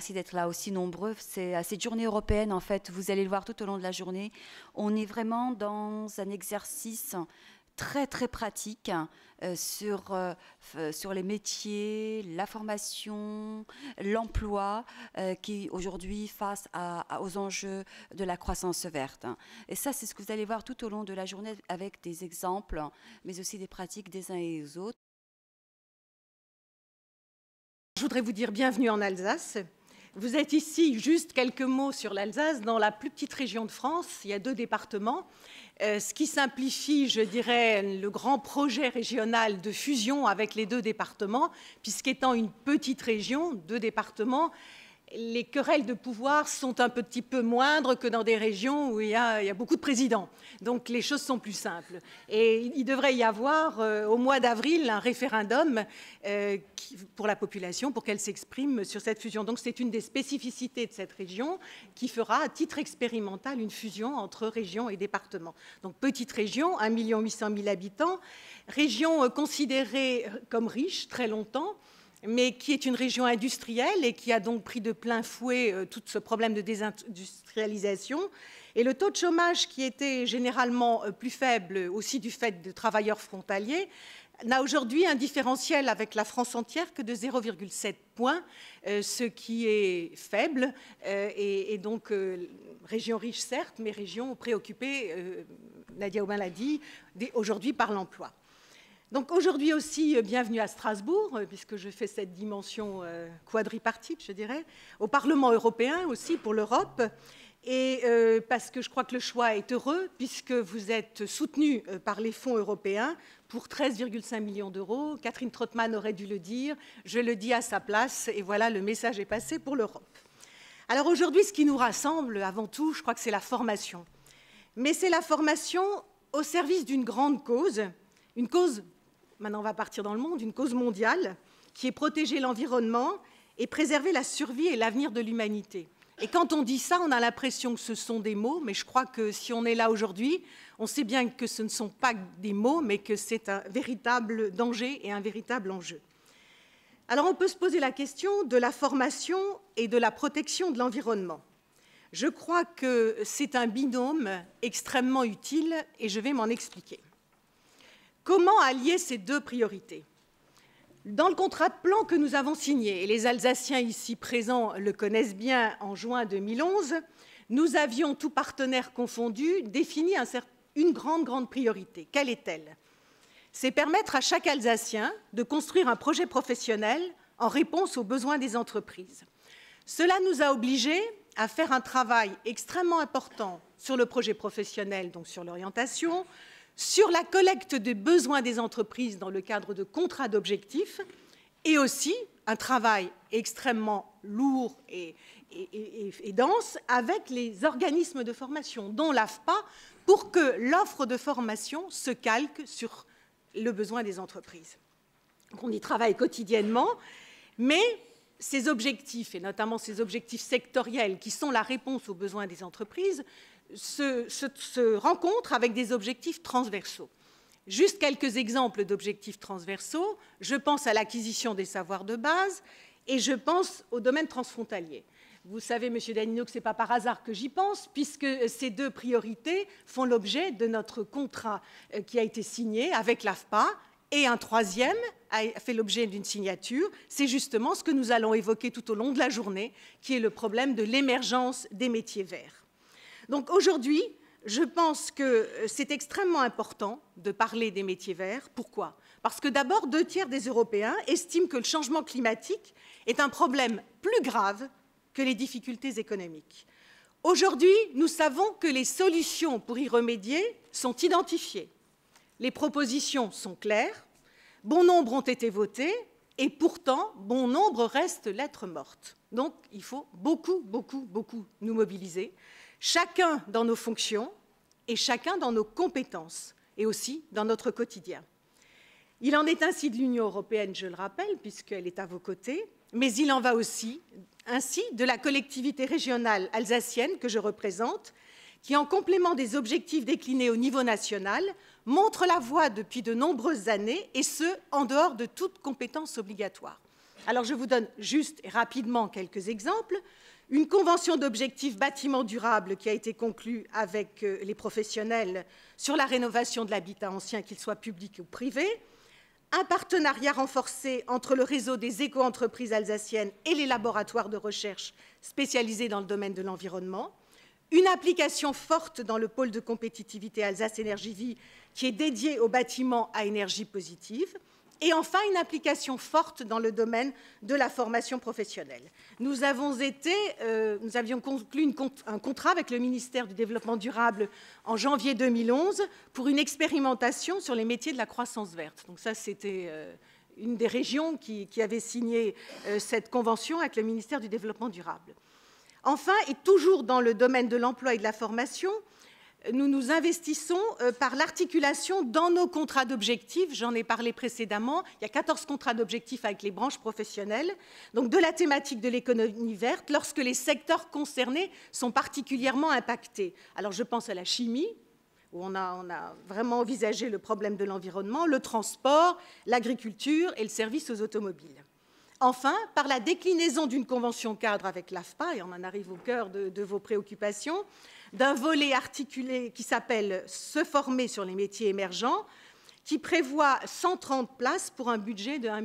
merci d'être là aussi nombreux. C'est à cette journée européenne, en fait, vous allez le voir tout au long de la journée. On est vraiment dans un exercice très très pratique sur les métiers, la formation, l'emploi qui aujourd'hui face aux enjeux de la croissance verte. Et ça, c'est ce que vous allez voir tout au long de la journée avec des exemples, mais aussi des pratiques des uns et des autres. Je voudrais vous dire bienvenue en Alsace. Vous êtes ici, juste quelques mots sur l'Alsace, dans la plus petite région de France. Il y a 2 départements. Ce qui simplifie, je dirais, le grand projet régional de fusion avec les 2 départements, puisqu'étant une petite région, 2 départements, les querelles de pouvoir sont un petit peu moindres que dans des régions où il y a beaucoup de présidents. Donc les choses sont plus simples. Et il devrait y avoir au mois d'avril un référendum pour la population pour qu'elle s'exprime sur cette fusion. Donc c'est une des spécificités de cette région qui fera à titre expérimental une fusion entre régions et départements. Donc petite région, 1 800 000 habitants, région considérée comme riche très longtemps, mais qui est une région industrielle et qui a donc pris de plein fouet tout ce problème de désindustrialisation. Et le taux de chômage, qui était généralement plus faible aussi du fait de travailleurs frontaliers, n'a aujourd'hui un différentiel avec la France entière que de 0,7 points, ce qui est faible. Et donc, région riche certes, mais région préoccupée, Nadia Aubin l'a dit, aujourd'hui par l'emploi. Donc aujourd'hui aussi, bienvenue à Strasbourg, puisque je fais cette dimension quadripartite, je dirais, au Parlement européen aussi pour l'Europe, et parce que je crois que le choix est heureux, puisque vous êtes soutenu par les fonds européens pour 13,5 millions d'euros. Catherine Trottmann aurait dû le dire, je le dis à sa place, et voilà, le message est passé pour l'Europe. Alors aujourd'hui, ce qui nous rassemble, avant tout, je crois que c'est la formation. Mais c'est la formation au service d'une grande cause, une cause... Maintenant, on va partir dans le monde, une cause mondiale qui est protéger l'environnement et préserver la survie et l'avenir de l'humanité. Et quand on dit ça, on a l'impression que ce sont des mots, mais je crois que si on est là aujourd'hui, on sait bien que ce ne sont pas des mots, mais que c'est un véritable danger et un véritable enjeu. Alors, on peut se poser la question de la formation et de la protection de l'environnement. Je crois que c'est un binôme extrêmement utile et je vais m'en expliquer. Comment allier ces 2 priorités? Dans le contrat de plan que nous avons signé, et les Alsaciens ici présents le connaissent bien, en juin 2011, nous avions, tous partenaires confondus, défini une grande priorité. Quelle est-elle? C'est permettre à chaque Alsacien de construire un projet professionnel en réponse aux besoins des entreprises. Cela nous a obligés à faire un travail extrêmement important sur le projet professionnel, donc sur l'orientation, sur la collecte des besoins des entreprises dans le cadre de contrats d'objectifs, et aussi un travail extrêmement lourd et dense avec les organismes de formation, dont l'AFPA, pour que l'offre de formation se calque sur le besoin des entreprises. Donc on y travaille quotidiennement, mais ces objectifs, et notamment ces objectifs sectoriels qui sont la réponse aux besoins des entreprises, se rencontrent avec des objectifs transversaux. Juste quelques exemples d'objectifs transversaux. Je pense à l'acquisition des savoirs de base et je pense au domaine transfrontalier. Vous savez, Monsieur Danino, que ce n'est pas par hasard que j'y pense, puisque ces 2 priorités font l'objet de notre contrat qui a été signé avec l'AFPA, et un 3e a fait l'objet d'une signature. C'est justement ce que nous allons évoquer tout au long de la journée, qui est le problème de l'émergence des métiers verts. Donc aujourd'hui, je pense que c'est extrêmement important de parler des métiers verts. Pourquoi? Parce que d'abord, 2 tiers des Européens estiment que le changement climatique est un problème plus grave que les difficultés économiques. Aujourd'hui, nous savons que les solutions pour y remédier sont identifiées. Les propositions sont claires, bon nombre ont été votées, et pourtant, bon nombre restent lettres mortes. Donc, il faut beaucoup nous mobiliser, chacun dans nos fonctions et chacun dans nos compétences, et aussi dans notre quotidien. Il en est ainsi de l'Union européenne, je le rappelle, puisqu'elle est à vos côtés, mais il en va aussi ainsi de la collectivité régionale alsacienne que je représente, qui, en complément des objectifs déclinés au niveau national, montre la voie depuis de nombreuses années, et ce, en dehors de toute compétence obligatoire. Alors, je vous donne juste et rapidement quelques exemples. Une convention d'objectifs bâtiment durable qui a été conclue avec les professionnels sur la rénovation de l'habitat ancien, qu'il soit public ou privé. Un partenariat renforcé entre le réseau des éco-entreprises alsaciennes et les laboratoires de recherche spécialisés dans le domaine de l'environnement. Une application forte dans le pôle de compétitivité Alsace Énergie Vie qui est dédié aux bâtiments à énergie positive. Et enfin, une application forte dans le domaine de la formation professionnelle. Nous avions conclu un contrat avec le ministère du Développement durable en janvier 2011 pour une expérimentation sur les métiers de la croissance verte. Donc ça, c'était une des régions qui avait signé cette convention avec le ministère du Développement durable. Enfin, et toujours dans le domaine de l'emploi et de la formation, nous nous investissons par l'articulation dans nos contrats d'objectifs. J'en ai parlé précédemment. Il y a 14 contrats d'objectifs avec les branches professionnelles, donc de la thématique de l'économie verte, lorsque les secteurs concernés sont particulièrement impactés. Alors, je pense à la chimie, où on a vraiment envisagé le problème de l'environnement, le transport, l'agriculture et le service aux automobiles. Enfin, par la déclinaison d'une convention cadre avec l'AFPA, et on en arrive au cœur de vos préoccupations, d'un volet articulé qui s'appelle « Se former sur les métiers émergents », qui prévoit 130 places pour un budget de 1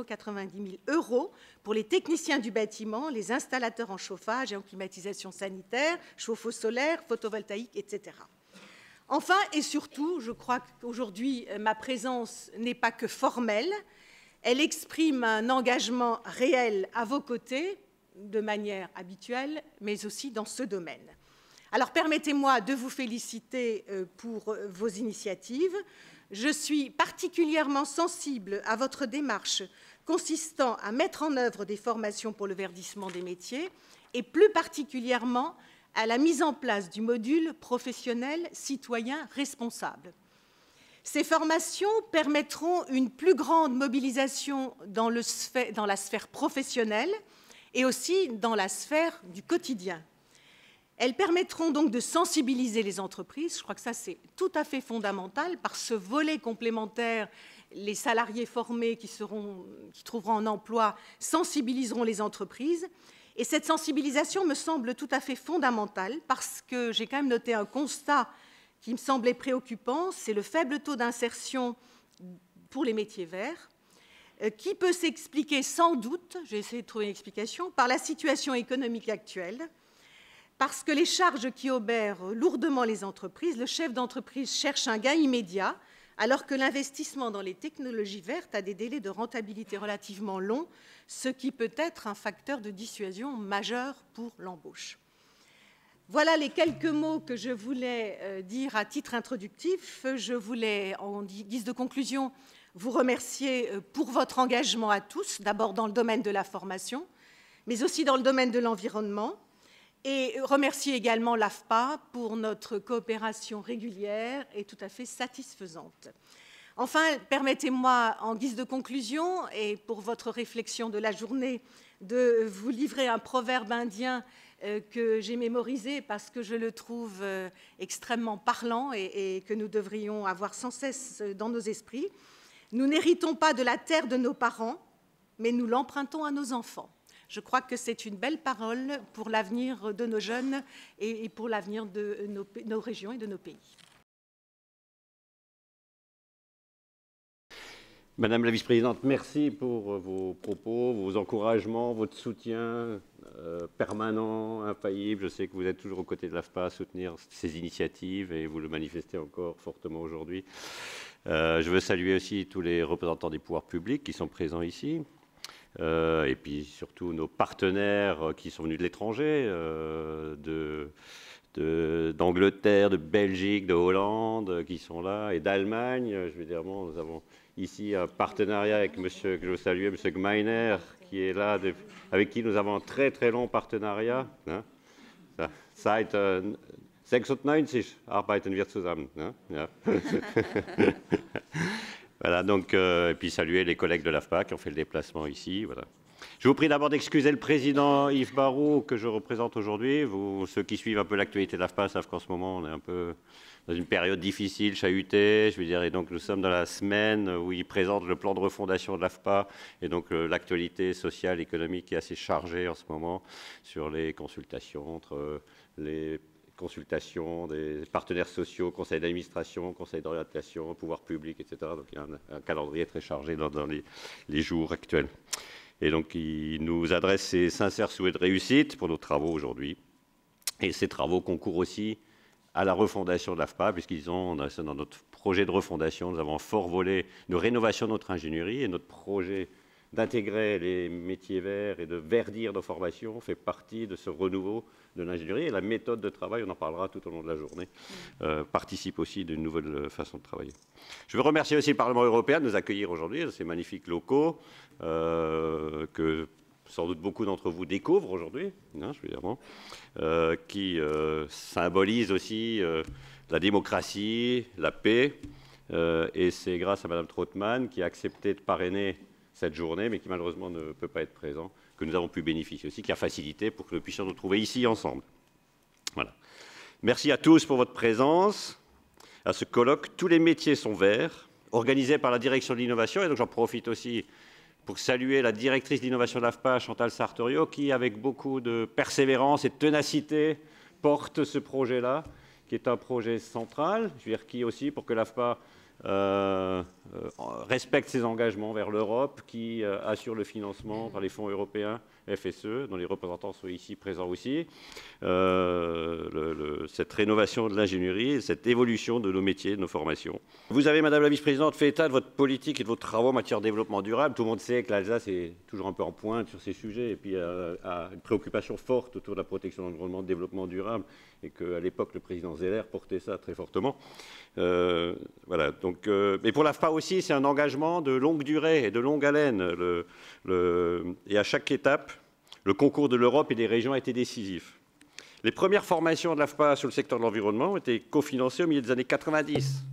090 000 € pour les techniciens du bâtiment, les installateurs en chauffage et en climatisation sanitaire, chauffe-eau solaire, photovoltaïque, etc. Enfin et surtout, je crois qu'aujourd'hui, ma présence n'est pas que formelle. Elle exprime un engagement réel à vos côtés, de manière habituelle, mais aussi dans ce domaine. Alors, permettez-moi de vous féliciter pour vos initiatives. Je suis particulièrement sensible à votre démarche consistant à mettre en œuvre des formations pour le verdissement des métiers et plus particulièrement à la mise en place du module professionnel citoyen responsable. Ces formations permettront une plus grande mobilisation dans la sphère professionnelle et aussi dans la sphère du quotidien. Elles permettront donc de sensibiliser les entreprises. Je crois que ça, c'est tout à fait fondamental. Par ce volet complémentaire, les salariés formés qui trouveront un emploi sensibiliseront les entreprises. Et cette sensibilisation me semble tout à fait fondamentale parce que j'ai quand même noté un constat qui me semblait préoccupant, c'est le faible taux d'insertion pour les métiers verts, qui peut s'expliquer sans doute, j'ai essayé de trouver une explication, par la situation économique actuelle, parce que les charges qui obèrent lourdement les entreprises, le chef d'entreprise cherche un gain immédiat, alors que l'investissement dans les technologies vertes a des délais de rentabilité relativement longs, ce qui peut être un facteur de dissuasion majeur pour l'embauche. Voilà les quelques mots que je voulais dire à titre introductif. Je voulais, en guise de conclusion, vous remercier pour votre engagement à tous, d'abord dans le domaine de la formation, mais aussi dans le domaine de l'environnement, et remercier également l'AFPA pour notre coopération régulière et tout à fait satisfaisante. Enfin, permettez-moi, en guise de conclusion, et pour votre réflexion de la journée, de vous livrer un proverbe indien que j'ai mémorisé parce que je le trouve extrêmement parlant et que nous devrions avoir sans cesse dans nos esprits. Nous n'héritons pas de la terre de nos parents, mais nous l'empruntons à nos enfants. Je crois que c'est une belle parole pour l'avenir de nos jeunes et pour l'avenir de nos régions et de nos pays. Madame la vice-présidente, merci pour vos propos, vos encouragements, votre soutien permanent, infaillible. Je sais que vous êtes toujours aux côtés de l'AFPA à soutenir ces initiatives et vous le manifestez encore fortement aujourd'hui. Je veux saluer aussi tous les représentants des pouvoirs publics qui sont présents ici. Et puis surtout nos partenaires qui sont venus de l'étranger, d'Angleterre, de Belgique, de Hollande, qui sont là, et d'Allemagne. Je veux dire, bon, nous avons ici un partenariat avec monsieur, que je veux saluer, monsieur Gmeiner, qui est là, avec qui nous avons un très très long partenariat. Hein. Seit 96 arbeiten wir zusammen. Hein. Ja. Voilà, donc, et puis saluer les collègues de l'AFPA qui ont fait le déplacement ici. Voilà. Je vous prie d'abord d'excuser le président Yves Barrou que je représente aujourd'hui. Ceux qui suivent un peu l'actualité de l'AFPA savent qu'en ce moment, on est un peu dans une période difficile, chahutée, je veux dire, et donc nous sommes dans la semaine où il présente le plan de refondation de l'AFPA, et donc l'actualité sociale, économique est assez chargée en ce moment sur les consultations entre les consultations des partenaires sociaux, conseil d'administration, conseil d'orientation, pouvoir public, etc. Donc il y a un calendrier très chargé dans les jours actuels. Et donc il nous adresse ses sincères souhaits de réussite pour nos travaux aujourd'hui. Et ces travaux concourent aussi à la refondation de l'AFPA, puisqu'ils ont, dans notre projet de refondation, nous avons un fort volet de rénovation de notre ingénierie, et notre projet d'intégrer les métiers verts et de verdir nos formations fait partie de ce renouveau de l'ingénierie. Et la méthode de travail, on en parlera tout au long de la journée, participe aussi d'une nouvelle façon de travailler. Je veux remercier aussi le Parlement européen de nous accueillir aujourd'hui, ces magnifiques locaux que sans doute beaucoup d'entre vous découvrent aujourd'hui, hein, je veux dire, bon, qui symbolisent aussi la démocratie, la paix, et c'est grâce à Mme Trautmann qui a accepté de parrainer cette journée, mais qui malheureusement ne peut pas être présent, que nous avons pu bénéficier aussi, qui a facilité pour que nous puissions nous trouver ici ensemble. Voilà. Merci à tous pour votre présence à ce colloque. Tous les métiers sont verts, organisé par la direction de l'innovation, et donc j'en profite aussi pour saluer la directrice d'innovation de l'AFPA, Chantal Sartorio, qui, avec beaucoup de persévérance et de ténacité, porte ce projet-là, qui est un projet central, je veux dire, qui aussi, pour que l'AFPA respecte ses engagements vers l'Europe, qui assure le financement par les fonds européens, FSE, dont les représentants sont ici présents aussi, cette rénovation de l'ingénierie, cette évolution de nos métiers, de nos formations. Vous avez, Madame la Vice-Présidente, fait état de votre politique et de vos travaux en matière de développement durable. Tout le monde sait que l'Alsace est toujours un peu en pointe sur ces sujets et puis a une préoccupation forte autour de la protection de l'environnement, de développement durable, et qu'à l'époque, le président Zeller portait ça très fortement. Voilà. Donc, mais pour l'AFPA aussi, c'est un engagement de longue durée et de longue haleine. Et à chaque étape, le concours de l'Europe et des régions a été décisif. Les premières formations de l'AFPA sur le secteur de l'environnement ont été cofinancées au milieu des années 90,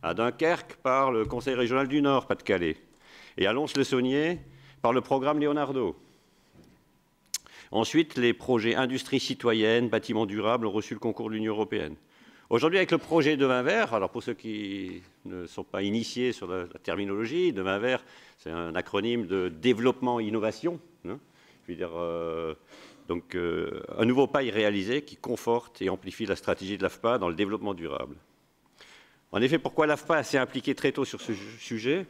à Dunkerque par le Conseil régional du Nord, Pas-de-Calais, et à Lons-le-Saunier par le programme Leonardo. Ensuite, les projets industrie citoyenne, bâtiments durables ont reçu le concours de l'Union européenne. Aujourd'hui, avec le projet Demain Vert, alors pour ceux qui ne sont pas initiés sur la terminologie, Demain Vert, c'est un acronyme de développement-innovation. Hein, je veux dire, donc un nouveau pas est réalisé qui conforte et amplifie la stratégie de l'AFPA dans le développement durable. En effet, pourquoi l'AFPA s'est impliquée très tôt sur ce sujet?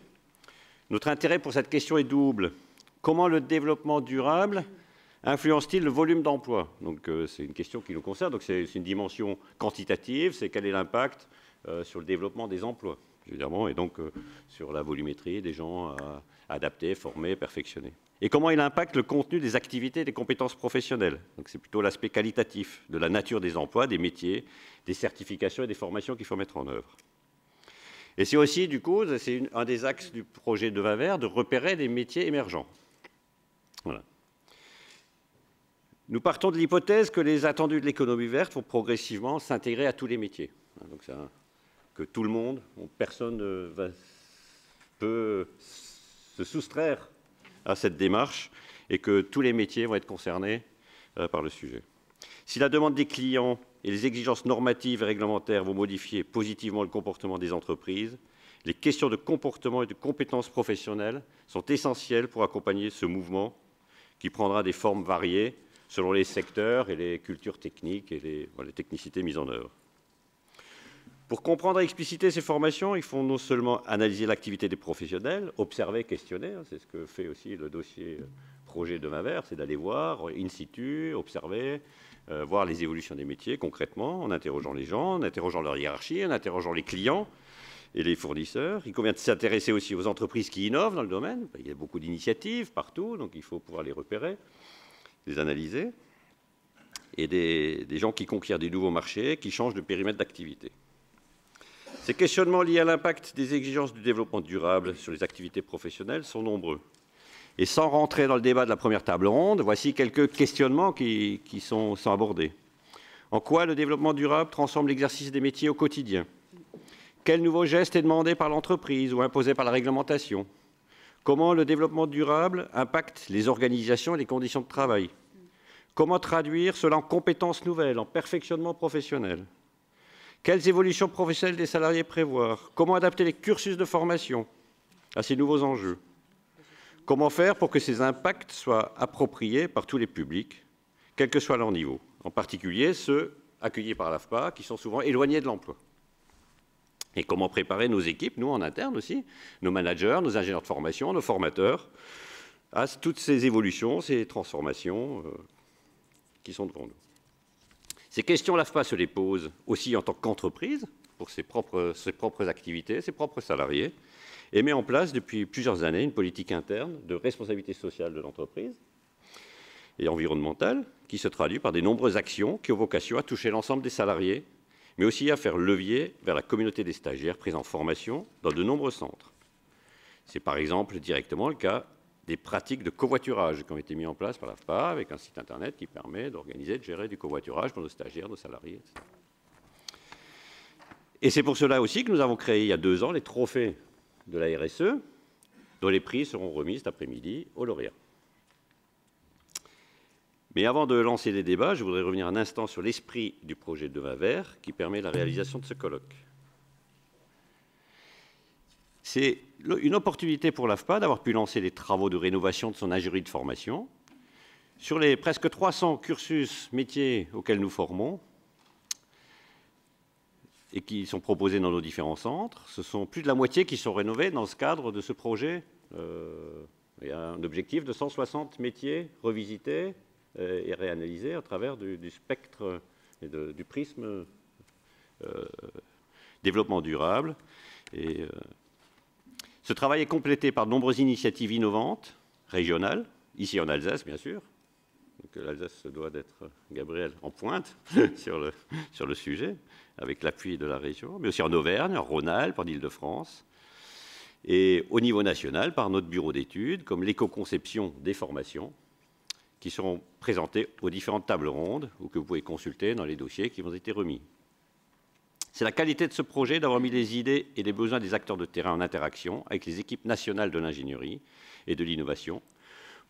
Notre intérêt pour cette question est double. Comment le développement durable influence-t-il le volume d'emploi? Donc c'est une question qui nous concerne, donc c'est une dimension quantitative, c'est quel est l'impact sur le développement des emplois, évidemment, et donc sur la volumétrie des gens à adapter, former, perfectionner. Et comment il impacte le contenu des activités et des compétences professionnelles? Donc c'est plutôt l'aspect qualitatif de la nature des emplois, des métiers, des certifications et des formations qu'il faut mettre en œuvre. Et c'est aussi, du coup, c'est un des axes du projet Demain Vert, de repérer des métiers émergents. Voilà. Nous partons de l'hypothèse que les attendus de l'économie verte vont progressivement s'intégrer à tous les métiers. Donc que tout le monde, personne peut se soustraire à cette démarche et que tous les métiers vont être concernés par le sujet. Si la demande des clients et les exigences normatives et réglementaires vont modifier positivement le comportement des entreprises, les questions de comportement et de compétences professionnelles sont essentielles pour accompagner ce mouvement qui prendra des formes variées selon les secteurs et les cultures techniques et les technicités mises en œuvre. Pour comprendre et expliciter ces formations, il faut non seulement analyser l'activité des professionnels, observer, questionner, hein, c'est ce que fait aussi le dossier projet Demain Vert, c'est d'aller voir in situ, observer, voir les évolutions des métiers concrètement, en interrogeant les gens, en interrogeant leur hiérarchie, en interrogeant les clients et les fournisseurs. Il convient de s'intéresser aussi aux entreprises qui innovent dans le domaine. Il y a beaucoup d'initiatives partout, donc il faut pouvoir les repérer, les analyser, et des gens qui conquièrent des nouveaux marchés, qui changent de périmètre d'activité. Ces questionnements liés à l'impact des exigences du développement durable sur les activités professionnelles sont nombreux. Et sans rentrer dans le débat de la première table ronde, voici quelques questionnements qui sont abordés. En quoi le développement durable transforme l'exercice des métiers au quotidien? Quel nouveau geste est demandé par l'entreprise ou imposé par la réglementation? Comment le développement durable impacte les organisations et les conditions de travail? Comment traduire cela en compétences nouvelles, en perfectionnement professionnel? Quelles évolutions professionnelles des salariés prévoir? Comment adapter les cursus de formation à ces nouveaux enjeux? Comment faire pour que ces impacts soient appropriés par tous les publics, quel que soit leur niveau, en particulier ceux accueillis par l'AFPA, qui sont souvent éloignés de l'emploi? Et comment préparer nos équipes, nous en interne aussi, nos managers, nos ingénieurs de formation, nos formateurs, à toutes ces évolutions, ces transformations qui sont devant nous. Ces questions, l'AFPA se les pose aussi en tant qu'entreprise, pour ses propres activités, ses propres salariés, et met en place depuis plusieurs années une politique interne de responsabilité sociale de l'entreprise et environnementale, qui se traduit par de nombreuses actions qui ont vocation à toucher l'ensemble des salariés, mais aussi à faire levier vers la communauté des stagiaires pris en formation dans de nombreux centres. C'est par exemple directement le cas des pratiques de covoiturage qui ont été mises en place par l'AFPA, avec un site internet qui permet d'organiser et de gérer du covoiturage pour nos stagiaires, nos salariés, etc. Et c'est pour cela aussi que nous avons créé il y a 2 ans les trophées de la RSE, dont les prix seront remis cet après-midi aux lauréats. Mais avant de lancer les débats, je voudrais revenir un instant sur l'esprit du projet Demain Vert qui permet la réalisation de ce colloque. C'est une opportunité pour l'AFPA d'avoir pu lancer les travaux de rénovation de son ingénierie de formation. Sur les presque 300 cursus métiers auxquels nous formons et qui sont proposés dans nos différents centres, ce sont plus de la moitié qui sont rénovés dans ce cadre de ce projet. Il y a un objectif de 160 métiers revisités et réanalysés à travers du spectre et du prisme développement durable. Et ce travail est complété par de nombreuses initiatives innovantes, régionales, ici en Alsace, bien sûr. L'Alsace se doit d'être, Gabriel, en pointe sur le sujet, avec l'appui de la région, mais aussi en Auvergne, en Rhône-Alpes, en Île-de-France, et au niveau national, par notre bureau d'études, comme l'éco-conception des formations, qui seront présentées aux différentes tables rondes, ou que vous pouvez consulter dans les dossiers qui vont être remis. C'est la qualité de ce projet d'avoir mis les idées et les besoins des acteurs de terrain en interaction avec les équipes nationales de l'ingénierie et de l'innovation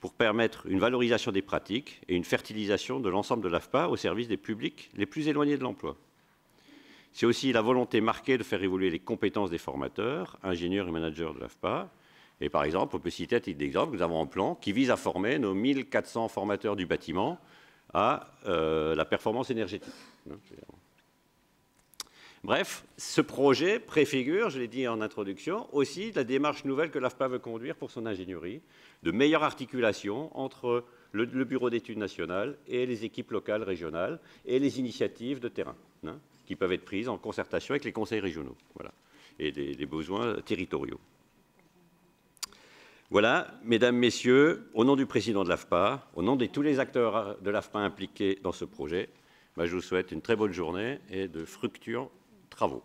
pour permettre une valorisation des pratiques et une fertilisation de l'ensemble de l'AFPA au service des publics les plus éloignés de l'emploi. C'est aussi la volonté marquée de faire évoluer les compétences des formateurs, ingénieurs et managers de l'AFPA. Et par exemple, on peut citer à titre d'exemple, nous avons un plan qui vise à former nos 1400 formateurs du bâtiment à la performance énergétique. Bref, ce projet préfigure, je l'ai dit en introduction, aussi la démarche nouvelle que l'AFPA veut conduire pour son ingénierie, de meilleure articulation entre le bureau d'études nationales et les équipes locales, régionales, et les initiatives de terrain, qui peuvent être prises en concertation avec les conseils régionaux, voilà, et les besoins territoriaux. Voilà, mesdames, messieurs, au nom du président de l'AFPA, au nom de tous les acteurs de l'AFPA impliqués dans ce projet, je vous souhaite une très bonne journée et de fructueux travaux.